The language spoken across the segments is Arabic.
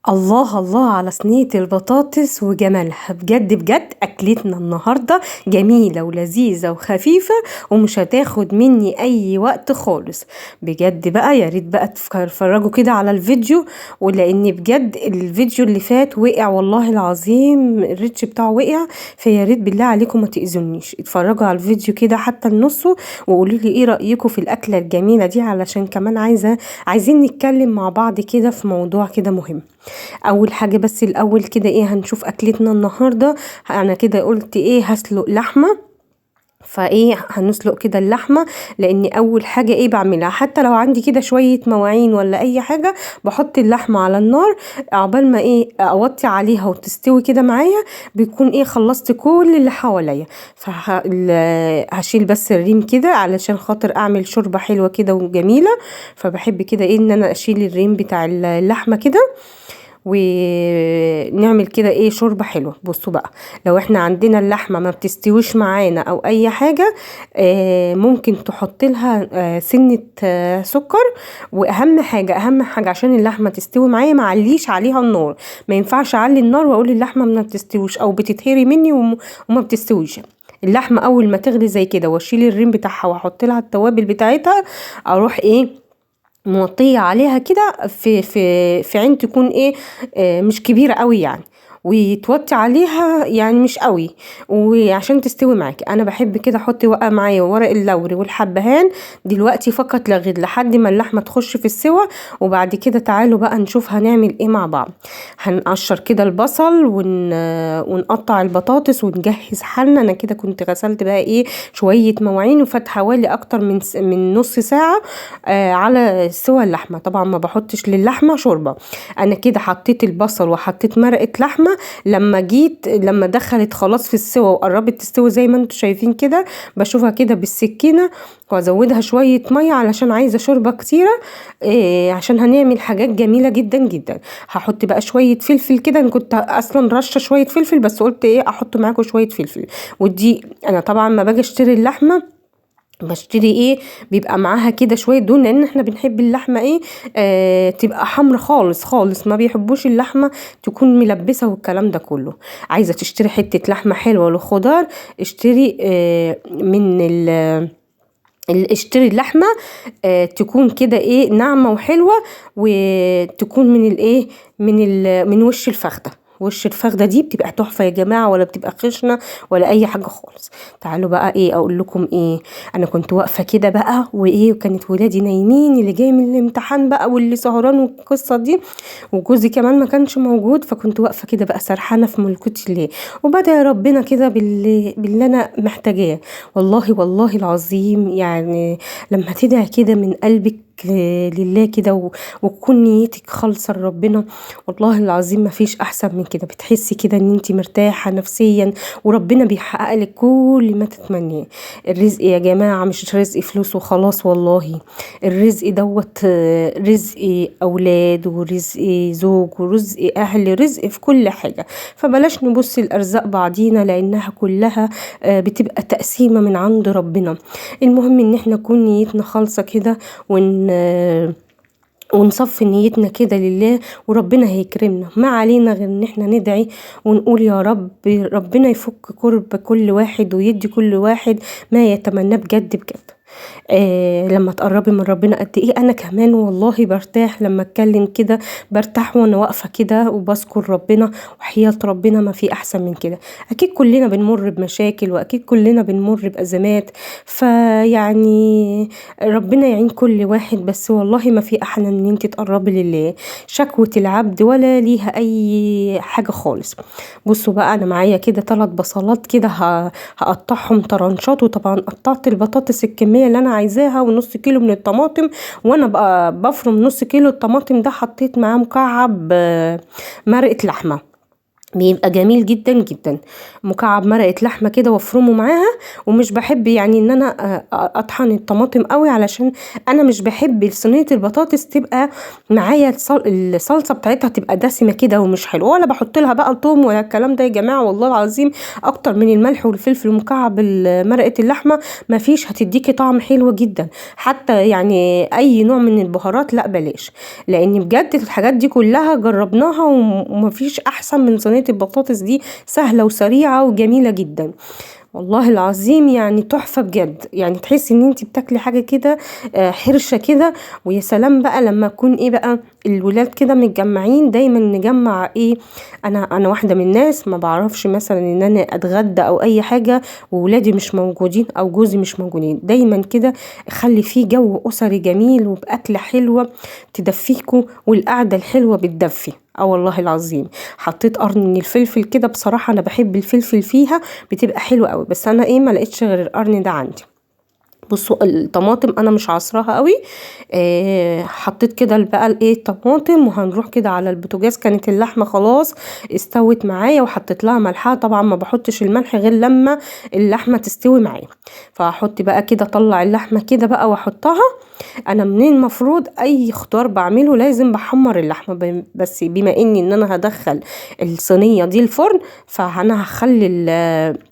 الله الله على صينية البطاطس وجمالها بجد بجد. أكلتنا النهاردة جميلة ولذيذة وخفيفة ومش هتاخد مني أي وقت خالص بجد. بقى يا ريت بقى تتفرجوا كده على الفيديو، ولأن بجد الفيديو اللي فات وقع والله العظيم، الريتش بتاعه وقع، فيا ريت بالله عليكم ما تأذونيش، اتفرجوا على الفيديو كده حتى النص وقولوا لي ايه رأيكم في الأكلة الجميلة دي، علشان كمان عايزين نتكلم مع بعض كده في موضوع كده مهم. اول حاجه بس الاول كده ايه هنشوف اكلتنا النهارده. انا كده قلت ايه هسلق لحمه، فايه هنسلق كده اللحمه، لاني اول حاجه ايه بعملها حتى لو عندي كده شويه مواعين ولا اي حاجه، بحط اللحمه على النار عقبال ما ايه اوطي عليها وتستوي كده معايا، بيكون ايه خلصت كل اللي حواليا. فهشيل بس الريم كده علشان خاطر اعمل شوربه حلوه كده وجميله. فبحب كده ايه ان انا اشيل الريم بتاع اللحمه كده ونعمل كده ايه شوربه حلوه. بصوا بقى، لو احنا عندنا اللحمه ما بتستويش معانا او اي حاجه، ممكن تحط لها سنه سكر. واهم حاجه عشان اللحمه تستوي معايا ما عليش عليها النار، ما ينفعش اعلي النار واقول اللحمه ما بتستويش او بتتهري مني وما بتستويش. اللحمه اول ما تغلي زي كده واشيل الريم بتاعها واحط لها التوابل بتاعتها، اروح ايه موطيه عليها كده في عين تكون ايه مش كبيره قوي يعني، وتوطي عليها يعني مش قوي، وعشان تستوي معاكي. انا بحب كده احط بقى معايا ورق اللوري والحبهان دلوقتي فقط لا غير لحد ما اللحمه تخش في السوا. وبعد كده تعالوا بقى نشوف هنعمل ايه مع بعض. هنقشر كده البصل ونقطع البطاطس ونجهز حالنا. انا كده كنت غسلت بقى ايه شويه مواعين، وفات حوالي اكتر من نص ساعه على سوى اللحمه. طبعا ما بحطش للحمه شوربه، انا كده حطيت البصل وحطيت مرقه لحمه. لما دخلت خلاص في السوا وقربت تستوي زي ما انتم شايفين كده، بشوفها كده بالسكينه وازودها شويه ميه علشان عايزه شوربه كتيره، عشان هنعمل حاجات جميله جدا جدا. هحط بقى شويه فلفل كده، انا كنت اصلا رشه شويه فلفل بس قلت ايه احط معاكم شويه فلفل. ودي انا طبعا ما باجي اشتري اللحمه بشتري ايه بيبقى معاها كده شويه دهون، لان احنا بنحب اللحمه ايه تبقى حمر خالص خالص، ما بيحبوش اللحمه تكون ملبسه والكلام ده كله. عايزه تشتري حته لحمه حلوه للخضار، اشتري اشتري اللحمه تكون كده ايه ناعمه وحلوه، وتكون من الايه من وش الفخده. وش الفخده دي بتبقى تحفه يا جماعه، ولا بتبقى خشنه ولا اي حاجه خالص. تعالوا بقى ايه اقول لكم ايه. انا كنت واقفه كده بقى وايه، وكانت ولادي نايمين، اللي جاي من الامتحان بقى واللي سهران والقصه دي، وجوزي كمان ما كانش موجود. فكنت واقفه كده بقى سرحانه في ملكوت الله، وبدعي ربنا كده باللي انا محتاجاه. والله والله العظيم يعني لما تدعي كده من قلبك لله كده وتكون نيتك خالصه لربنا، والله العظيم ما فيش احسن من كده. بتحسي كده ان انت مرتاحه نفسيا، وربنا بيحقق لك كل ما تتمنيه. الرزق يا جماعه مش رزق فلوس وخلاص، والله الرزق دوت رزق اولاد ورزق زوج ورزق اهل، رزق في كل حاجه. فبلاش نبص الارزاق بعضينا، لانها كلها بتبقى تقسيمه من عند ربنا. المهم ان احنا نكون نيتنا خالصه كده ونصفي نيتنا كده لله، وربنا هيكرمنا. ما علينا غير ان احنا ندعي ونقول يا رب ربنا يفك كرب كل واحد ويدي كل واحد ما يتمناه بجد بجد. لما تقربي من ربنا قد ايه انا كمان والله برتاح لما اتكلم كده، برتاح وانا واقفه كده وبذكر ربنا، وحياة ربنا ما في احسن من كده. اكيد كلنا بنمر بمشاكل، واكيد كلنا بنمر بازمات، فيعني ربنا يعين كل واحد، بس والله ما في احلى ان انت تقربي لله. شكوة العبد ولا ليها اي حاجه خالص. بصوا بقى، انا معايا كده 3 بصلات كده هقطعهم طرنشات، وطبعا قطعت البطاطس الكميه اللي انا عايزاها ونص كيلو من الطماطم. وانا بقى بفرم نص كيلو الطماطم ده حطيت معاه مكعب مرقه لحمه. بيبقى جميل جدا جدا. مكعب مرقه لحمه كده وافرمه معاها. ومش بحب يعني ان انا اطحن الطماطم قوي، علشان انا مش بحب صينيه البطاطس تبقى معايا الصلصه بتاعتها تبقى دسمه كده ومش حلوه، ولا بحط لها بقى ثوم ولا الكلام ده يا جماعه. والله العظيم اكتر من الملح والفلفل ومكعب مرقه اللحمه مفيش هتديكي طعم حلو جدا. حتى يعني اي نوع من البهارات لا بلاش، لان بجد الحاجات دي كلها جربناها ومفيش احسن من صينيه البطاطس دي. سهله وسريعه وجميله جدا والله العظيم، يعني تحفة بجد. يعني تحسي ان انتي بتاكلي حاجة كده حرشة كده. ويا سلام بقى لما يكون ايه بقى الولاد كده متجمعين، دايما نجمع ايه. انا واحدة من الناس ما بعرفش مثلا ان انا اتغدى او اي حاجة وولادي مش موجودين او جوزي مش موجودين. دايما كده خلي فيه جو اسري جميل وبأكلة حلوة تدفيكوا، والقعدة الحلوة بتدفي. والله العظيم حطيت قرن من الفلفل كده، بصراحة انا بحب الفلفل فيها بتبقى حلوة قوي، بس انا ايه ما لقيتش غير القرن ده عندي. بصوا الطماطم انا مش عصراها قوي. حطيت كده بقى الايه الطماطم، وهنروح كده على البوتاجاز. كانت اللحمه خلاص استوت معايا، وحطيت لها ملحها. طبعا ما بحطش الملح غير لما اللحمه تستوي معايا. فهحط بقى كده، اطلع اللحمه كده بقى واحطها. انا منين المفروض اي خضار بعمله لازم بحمر اللحمه، بس بما اني ان انا هدخل الصينيه دي الفرن، فانا هخلي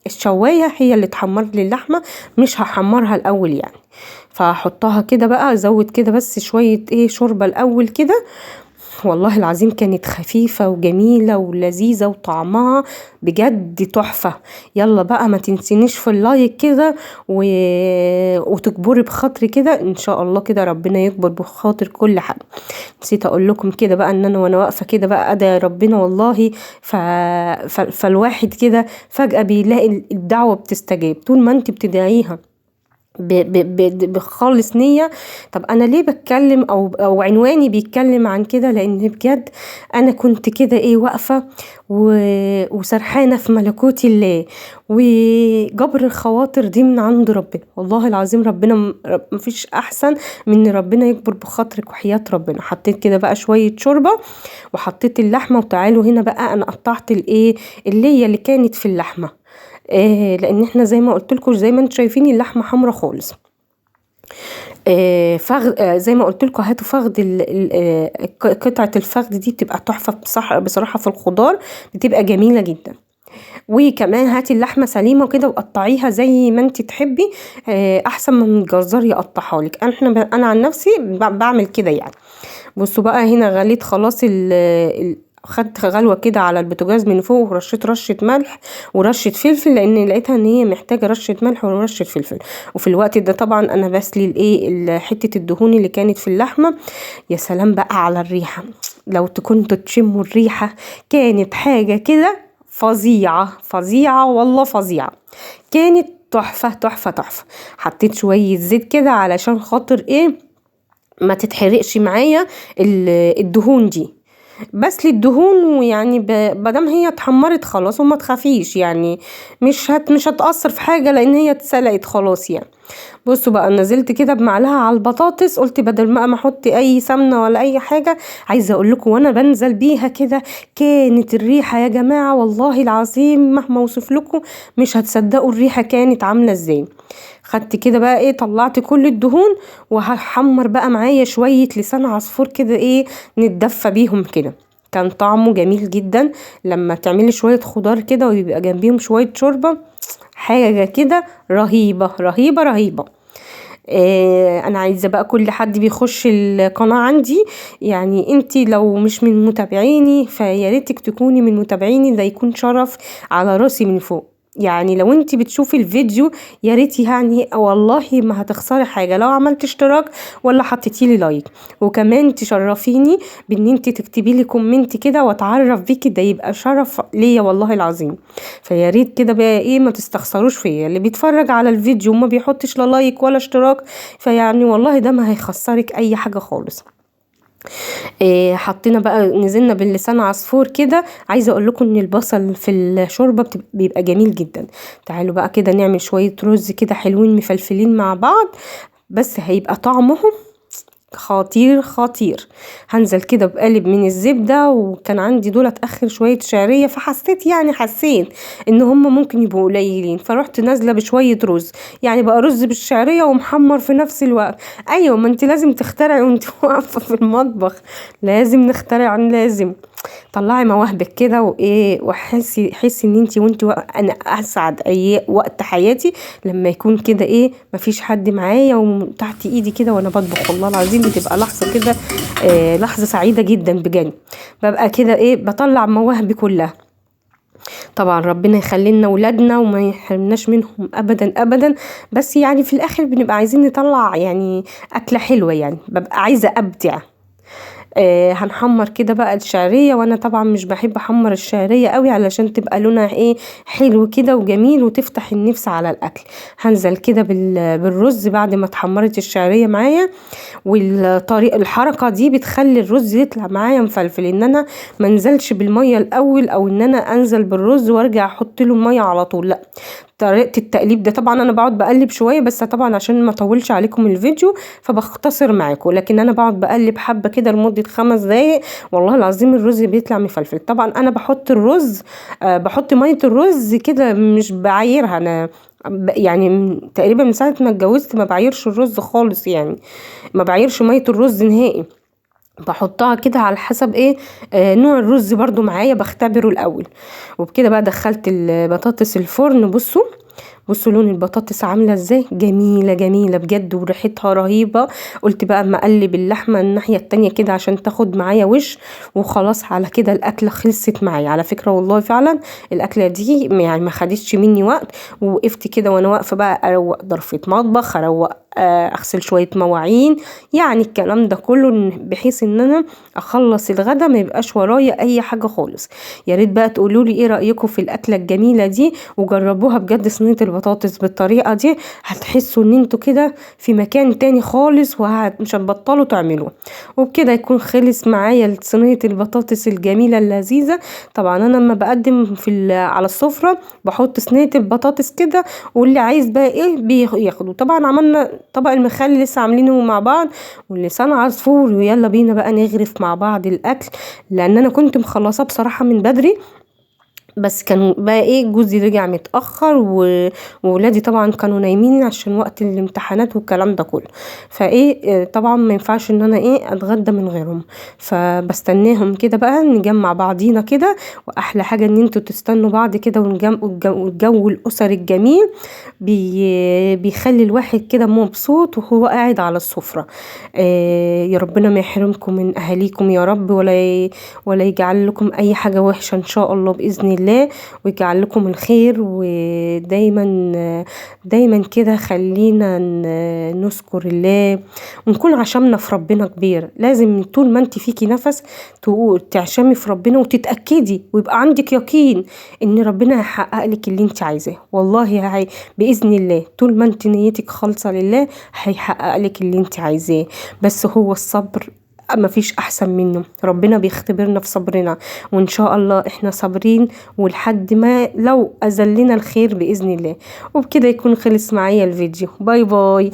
الشوايه هي اللي تحمر لي اللحمه، مش هحمرها الاول يعني. فهحطها كده بقى، ازود كده بس شويه ايه شوربه الاول كده. والله العظيم كانت خفيفة وجميلة ولذيذة وطعمها بجد تحفة. يلا بقى ما تنسينيش في اللايك كده وتكبري بخاطري كده ان شاء الله، كده ربنا يكبر بخاطر كل حد. نسيت اقول لكم كده بقى ان انا وانا واقفة كده بقى ادعي ربنا والله. فالواحد كده فجأة بيلاقي الدعوة بتستجاب طول ما انت بتدعيها بخالص نية. طب انا ليه بتكلم او عنواني بيتكلم عن كده؟ لان بجد انا كنت كده ايه واقفة وسرحانة في ملكوت الله، وجبر الخواطر دي من عند ربنا. والله العظيم ربنا مفيش احسن من ان ربنا يكبر بخاطرك وحياة ربنا. حطيت كده بقى شوية شوربة وحطيت اللحمة. وتعالوا هنا بقى انا قطعت الايه اللي كانت في اللحمة. لان احنا زي ما قلت لكم، زي ما انتم شايفين اللحمه حمرا خالص. فخد زي ما قلت لكم هاتوا فخد قطعه الفخد دي بتبقى تحفه بصراحه في الخضار بتبقى جميله جدا. وكمان هاتي اللحمه سليمه كده وقطعيها زي ما انت تحبي، احسن من الجزار يقطعها لك. انا عن نفسي بعمل كده يعني. بصوا بقى هنا غليت خلاص خدت غلوه كده على البوتاجاز من فوق، ورشيت رشه ملح ورشه فلفل، لان لقيتها ان هي محتاجه رشه ملح ورشه فلفل. وفي الوقت ده طبعا انا بسلي حته الدهون اللي كانت في اللحمه. يا سلام بقى على الريحه، لو كنتوا تشموا الريحه كانت حاجه كده فظيعه فظيعه والله فظيعه. كانت تحفه تحفه تحفه. حطيت شويه زيت كده علشان خاطر ايه ما تتحرقش معايا الدهون دي. بسلي الدهون، ويعني مادام هي اتحمرت خلاص وما تخافيش يعني مش هتأثر في حاجة لان هي اتسلقت خلاص يعني. بصوا بقى نزلت كده بمعلقه على البطاطس، قلت بدل ما احط اي سمنه ولا اي حاجه. عايزه اقول لكم وانا بنزل بيها كده كانت الريحه يا جماعه والله العظيم مهما اوصف لكم مش هتصدقوا الريحه كانت عامله ازاي. خدت كده بقى ايه طلعت كل الدهون، وهحمر بقى معايا شويه لسان عصفور كده ايه نتدفى بيهم كده. كان طعمه جميل جدا لما تعملي شويه خضار كده ويبقى جنبيهم شويه شوربه، حاجه كده رهيبه رهيبه رهيبه. انا عايزه بقى كل حد بيخش القناه عندي، يعني انتي لو مش من متابعيني فياريتك تكوني من متابعيني، ده يكون شرف على راسي من فوق. يعني لو انتي بتشوفي الفيديو ياريت يعني والله ما هتخسري حاجه لو عملت اشتراك ولا حطيتيلي لايك. وكمان تشرفيني بان انتي تكتبيلي كومنت كده واتعرف بيكي، ده يبقى شرف ليا والله العظيم. فياريت كده بقى ايه ما تستخسروش فيا، اللي بيتفرج على الفيديو وما بيحطش لا لايك ولا اشتراك فيعني والله ده ما هيخسرك اي حاجه خالص. حطينا بقى نزلنا باللسان عصفور كده. عايزه اقول لكم ان البصل في الشوربه بيبقى جميل جدا. تعالوا بقى كده نعمل شويه رز كده حلوين مفلفلين مع بعض، بس هيبقى طعمهم خطير خطير. هنزل كده بقالب من الزبدة، وكان عندي دولت اخر شوية شعرية، فحسيت حسيت ان هم ممكن يبقوا قليلين، فرحت نازلة بشوية رز، يعني بقى رز بالشعرية ومحمر في نفس الوقت. ايوه، ما انت لازم تخترعي وانت واقفة في المطبخ، لازم نخترع، لازم طلعي مواهبك كده حسي ان انت انا اسعد اي وقت حياتي لما يكون كده مفيش حد معايا وتحت ايدي كده وانا بطبخ. والله العظيم بتبقى لحظه كده، لحظه سعيده جدا بجد. ببقى كده بطلع مواهبي كلها. طبعا ربنا يخلي لنا ولادنا وما يحرمناش منهم ابدا ابدا، بس في الاخر بنبقى عايزين نطلع اكله حلوه، ببقى عايزه ابدع. هنحمر كده بقى الشعرية، وانا طبعا مش بحب احمر الشعرية قوي علشان تبقى لونها حلو كده وجميل وتفتح النفس على الاكل. هنزل كده بالرز بعد ما اتحمرت الشعرية معايا، الحركة دي بتخلي الرز يطلع معايا مفلفل، ان انا منزلش بالمية الاول، او ان انا انزل بالرز وارجع احط له المية على طول، لا. طريقة التقليب ده طبعا انا بقعد بقلب شوية، بس طبعا عشان ما اطولش عليكم الفيديو فبختصر معاكم، لكن انا بقعد بقلب حبة كده لمدة 5 دقايق. والله العظيم الرز بيطلع مفلفل. طبعا انا بحط الرز، بحط مية الرز كده مش بعايرها، انا تقريبا من ساعة ما اتجوزت ما بعايرش الرز خالص، ما بعايرش مية الرز نهائي، بحطها كده على حسب نوع الرز برضو معايا، بختبره الاول. وبكده بقى دخلت البطاطس الفرن. بصوا لون البطاطس عامله ازاي، جميله جميله بجد وريحتها رهيبه. قلت بقى اما اقلب اللحمه الناحيه التانية كده عشان تاخد معايا وش، وخلاص على كده الاكله خلصت معايا. على فكره والله فعلا الاكله دي ما خدتش مني وقت، ووقفت كده وانا واقفه بقى اروق ضرفه مطبخ، اروق اغسل شويه مواعين، الكلام ده كله بحيث ان انا اخلص الغدا ما يبقاش ورايا اي حاجه خالص. يا ريت بقى تقولوا لي ايه رايكم في الاكله الجميله دي، وجربوها بجد. صينيه البطاطس بالطريقه دي هتحسوا ان انتوا كده في مكان تاني خالص، ومش هتبطلوا تعملوه. وبكده يكون خلص معايا صينيه البطاطس الجميله اللذيذه. طبعا انا لما بقدم على السفره بحط صينيه البطاطس كده، واللي عايز بقى بياخده. طبعا عملنا طبق المخلل لسه عاملينه مع بعض، واللسان عصفور، ويلا بينا بقى نغرف مع بعض الاكل، لان انا كنت مخلصاه بصراحه من بدري، بس كان بقى جوزي رجع متأخر وولادي طبعا كانوا نايمين عشان وقت الامتحانات والكلام ده كله، طبعا ما ينفعش ان انا اتغدى من غيرهم، فبستناهم كده بقى نجمع بعضينا كده. واحلى حاجة ان انتوا تستنوا بعض كده، والجو الاسري الجميل بيخلي الواحد كده مبسوط وهو قاعد على السفرة. يا ربنا ما يحرمكم من اهاليكم يا رب، ولا يجعل لكم اي حاجة وحشة ان شاء الله بإذن الله، ويجعل لكم الخير. ودايما دايما كده خلينا نذكر الله، ونكون عشمنا في ربنا كبير. لازم طول ما انت فيكي نفس تعشمي في ربنا، وتتأكدي ويبقى عندك يقين ان ربنا هيحقق لك اللي انت عايزاه. والله بإذن الله طول ما انت نيتك خالصة لله هيحقق لك اللي انت عايزاه. بس هو الصبر ما فيش احسن منه، ربنا بيختبرنا في صبرنا، وان شاء الله احنا صابرين ولحد ما لو اذلنا الخير باذن الله. وبكده يكون خلص معايا الفيديو. باي باي.